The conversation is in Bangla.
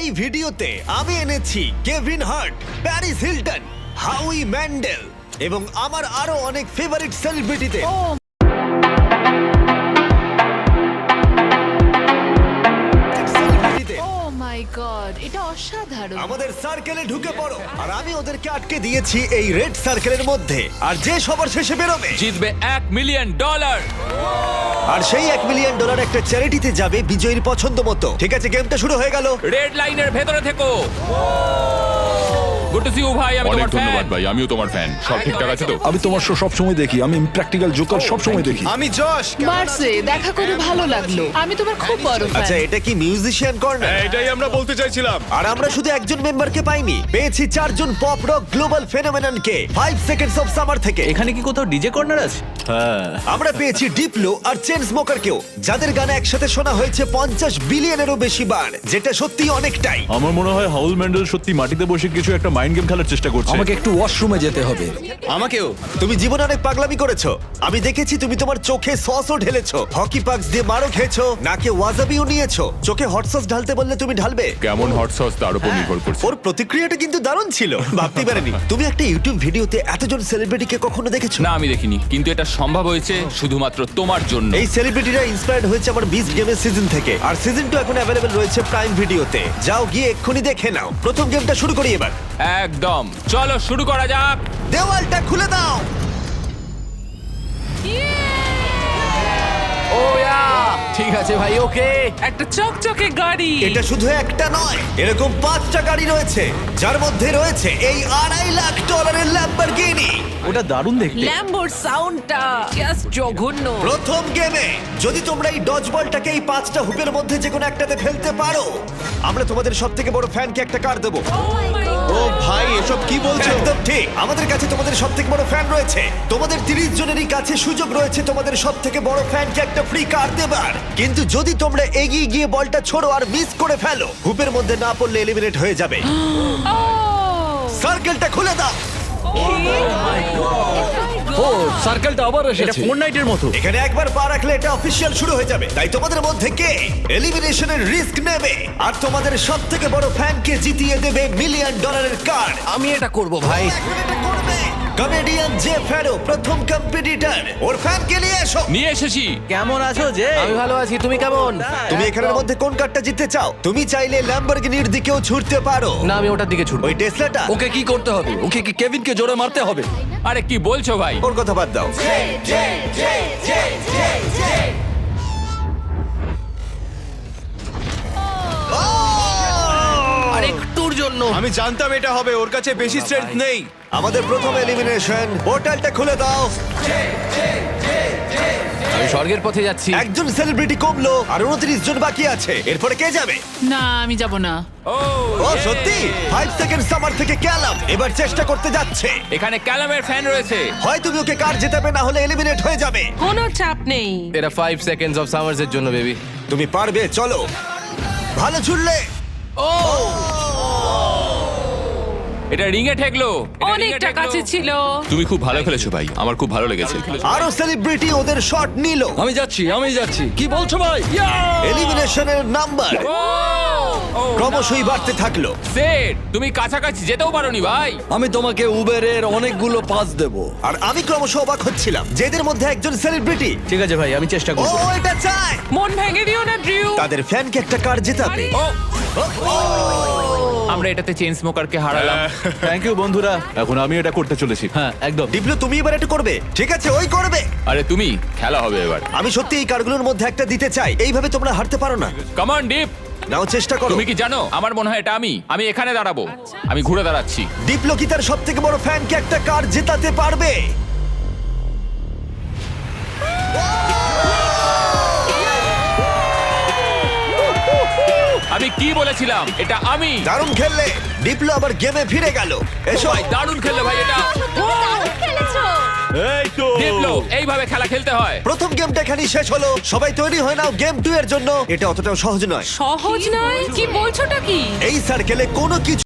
এই ভিডিওতে আমি এনেছি Kevin Hart, Paris Hilton, হাউই Mendel এবং আমার আরো অনেক ফেভারিট সেলিব্রিটিদের। মাই গড, এটা অসাধারণ। আমাদের সার্কেলে ঢুকে পড়ো আর আমি ওদেরকে আটকে দিয়েছি এই রেড সার্কেলের মধ্যে। আর যে সবার শেষে বেরোবে জিতবে $1,000,000। আর সেই $1 মিলিয়ন একটা চ্যারিটিতে যাবে বিজয়ীর পছন্দ মতো। ঠিক আছে, গেমটা শুরু হয়ে গেল। রেড লাইনের ভেতরে থেকো। গুড টু সি ইউ ভাই, আমি অনেক তোমার ধন্যবাদ ফ্যান। ভাই, আমিও তোমার ফ্যান। সব ঠিকঠাক আছে তো? আমি তোমার শো সবসময় দেখি, আমি প্র্যাকটিক্যাল জোকার সবসময় দেখি। আমি যশ। মার্সে দেখা করে ভালো লাগলো, আমি তোমার খুব বড় ফ্যান। আচ্ছা, এটা কি মিউজিশিয়ান কর্নার? এটাই আমরা বলতে চাইছিলাম। আর আমরা শুধু একজন মেম্বারকে পাইনি, পেয়েছি 4 জন পপ রক গ্লোবাল ফেনোমেননকে 5 সেকেন্ডস অফ সামার থেকে। এখানে কি কোথাও ডিজে কর্নার আছে? আমরা পেয়েছি ডিপ্লো আর চেন স্মোকারকেও, যাদের গানে একসাথে শোনা হয়েছে 50 বিলিয়নেরও বেশি বার, যেটা সত্যি অনেকটাই। আমার মনে হয় হাউল ম্যান্ডেল সত্যি মাটিতে বসে কিছু একটা মাইন্ড গেম খেলার চেষ্টা করছে। আমাকে একটু ওয়াশরুমে যেতে হবে। আমাকেও। তুমি জীবনে অনেক পাগলামি করেছো। আমি দেখেছি তুমি তোমার চোখে সসও ঢেলেছো, হকি পাক্স দিয়ে মারও খেয়েছো, নাকে ওয়াজাবিও নিয়েছো। চোখে হট সস ঢালতে বললে তুমি ঢালবে। কেমন হট সস তার উপর নির্ভর করছে। ওর প্রতিক্রিয়াটা কিন্তু দারুণ ছিল, ভাবতে পারেনি। তুমি একটা ইউটিউব ভিডিওতে এতজন সেলিব্রিটিকে কখনো দেখেছো? না, আমি দেখিনি, কিন্তু এটা সম্ভব হয়েছে শুধুমাত্র তোমার জন্য। এই সেলিব্রিটিরা ইন্সপায়ার্ড হয়েছে আমার বিস্ট গেমের সিজন থেকে, আর সিজন 2 এখন অ্যাভেলেবল রয়েছে প্রাইম ভিডিওতে। যাও গিয়ে এক্ষুনি দেখে নাও। প্রথম গেমটা শুরু করি এবার। একদম, চলো শুরু করা যাক। দেওয়ালটা খুলে দাও। ঠিক আছে ভাই, ওকে। একটা চকচকে গাড়ি। এটা শুধু একটা নয়, এরকম 5টা গাড়ি রয়েছে, যার মধ্যে রয়েছে এই $2.5 লাখ ল্যাম্বরগিনি। ওটা দারুণ দেখতে। ল্যাম্বোর সাউন্ডটা জাস্ট জঘন্য। প্রথম গেমে যদি তোমরা এই ডজ বলটাকে এই 5টা হুপের মধ্যে যে কোনো একটাতে ফেলতে পারো, আমরা তোমাদের সবথেকে বড় ফ্যানকে একটা কার দেবো। ও ভাই, এসব কি বলছো? একদম ঠিক, আমাদের কাছে তোমাদের সবথেকে বড় ফ্যান রয়েছে। তোমাদের 30 জনেরই কাছে সুযোগ রয়েছে তোমাদের সবথেকে বড় ফ্যানকে একটা ফ্রি কার দেবার। কিন্তু যদি তোমরা এগিয়ে গিয়ে বলটা ছোড়ো আর মিস করে ফেলো, হুপের মধ্যে না পড়লে এলিমিনেট হয়ে যাবে। সার্কেলটা খুলে দাও। ও সার্কেলটা আবার এটা এসেছে। ফোরনাইটের মতো। এখানে একবার পা রাখলে এটা অফিসিয়াল শুরু হয়ে যাবে। তাই তোমাদের মধ্যে কে এলিমিনেশনের রিস্ক নেবে আর তোমাদের সবথেকে বড় ফ্যানকে জিতিয়ে দেবে $1 মিলিয়ন কার? আমি এটা করব ভাই। কমেডিয়ান জে ফ্যারো প্রথম কম্পিটিটর, ওর ফ্যানকে নিয়ে এসো। নিয়ে এসেছি। কেমন আছো যে? আমি ভালো আছি, তুমি কেমন? তুমি এখানের মধ্যে কোন কারটা জিততে চাও? তুমি চাইলে ল্যাম্বরগিনির দিকেও ছুটতে পারো। না, আমি ওটার দিকে ছুটবো। ওই টেসলাটা, ওকে কি করতে হবে? ওকে কি কেভিনকে জোরে মারতে হবে? আরে কি বলছো ভাই? ওর কথা বাদ দাও। আর একটুর জন্য। আমি জানতাম এটা হবে, ওর কাছে বেশি স্ট্রেংথ নেই। আমাদের প্রথম এলিমিনেশন, পোর্টালটা খুলে দাও। আমি স্বর্গের পথে যাচ্ছি। একজন সেলিব্রিটি কমলো আর 29 জন বাকি আছে। এরপরে কে যাবে? না, আমি যাব না। ও সত্যি? 5 সেকেন্ড সামার থেকে ক্যালাম এবার চেষ্টা করতে যাচ্ছে। এখানে ক্যালামের ফ্যান রয়েছে। হয় তুমি ওকে কার জেতাবে, না হলে এলিমিনেট হয়ে যাবে। কোনো চাপ নেই। এটা 5 সেকেন্ডস অফ সামার্স এর জন্য বেবি। তুমি পারবে, চলো। ভালো ছুড়লে। এটা রিং এ ঠেকলো। এটা ring এ অনেকটা ঠেকলো। কাছে ছিল। তুমি খুব ভালো খেলেছো ভাই, আমার খুব ভালো লেগেছে। আরো সেলিব্রিটি ওদের শট নিল। আমি যাচ্ছি। কি বলছো ভাই? এলিমিনেশনের নাম্বার ক্রমশই বাড়তে থাকলো। সেট, তুমি কাছাকাছি যেতেও পারোনি ভাই। আমি তোমাকে উবেরের অনেকগুলো পাস দেব। আর আমি ক্রমশ অবাক হচ্ছিলাম যে এদের মধ্যে একজন সেলিব্রিটি। ঠিক আছে ভাই, আমি চেষ্টা ও করব। এটা চায় মন ভেঙে দিও না, ড্রিউ। তাদের ফ্যানকে একটা কার জেতাবে। ও, আমরা এটাতে চেন স্মোকারকে হারালাম। থ্যাংক ইউ বন্ধুরা, এখন আমি এটা করতে চলেছি। হ্যাঁ, একদম। ডিপ্লো, তুমি এবার এটা করবে? ঠিক আছে, ওই করবে। আরে তুমি, খেলা হবে এবার। আমি সত্যি এই কারগুলোর মধ্যে একটা দিতে চাই। এইভাবে তোমরা হারতে পারো না। Come on deep. নাও চেষ্টা করো। তুমি কি জানো, আমার মনে হয় এটা আমি এখানে দাঁড়াবো। আমি ঘুরে দাঁড়াচ্ছি। ডিপ্লো কি তার সবথেকে বড় ফ্যানকে একটা কার জেতাতে পারবে? আমি কি বলেছিলাম, এটা আমি। দারুণ খেললে। ডিপ্লো আবার গেমে ফিরে গেল। এসো। ভাই দারুণ খেললে ভাই এটা। এই তো দেখলো, এইভাবে খেলা খেলতে হয়। প্রথম গেমটা এখানেই শেষ হলো। সবাই তৈরি হয়ে নাও গেম 2 এর জন্য। এটা অতটাও সহজ নয়। সহজ নয়? কি বলছোটা কি? এই সার্কেলে কোনো কিছু